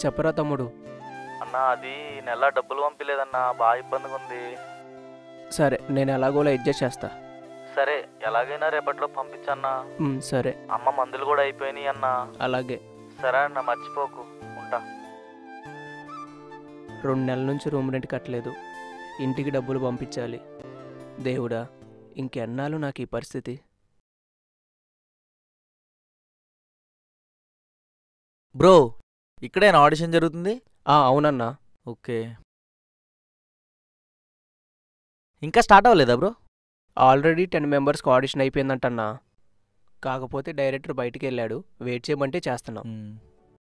చెప్పరా తమ్ముడు. అన్నా అది నెల డబ్బులు పంపిలేదన్నా, బాగా ఇబ్బందిగా ఉంది. సరే, నేను ఎలాగోలా అడ్జస్ట్ చేస్తా. సరే ఎలాగైనా రేపట్లో పంపించన్నా. సరే. అమ్మ మందులు కూడా అయిపోయినాయి అన్నా. అలాగే. సరే అన్న, మర్చిపోకు. ఉంటా. 2 నెలల నుంచి రూమ్ రెంట్ కట్టలేదు, ఇంటికి డబ్బులు పంపించాలి. దేవుడా, ఇంకెన్నాళ్ళు నాకు ఈ పరిస్థితి? బ్రో, ఇక్కడేనా ఆడిషన్ జరుగుతుంది? అవునన్నా. ఓకే. ఇంకా స్టార్ట్ అవ్వలేదా బ్రో? ఆల్రెడీ 10 మెంబర్స్కి ఆడిషన్ అయిపోయిందంటన్నా. కాకపోతే డైరెక్టర్ బయటికి వెళ్ళాడు, వెయిట్ చేయమంటే చేస్తున్నాం.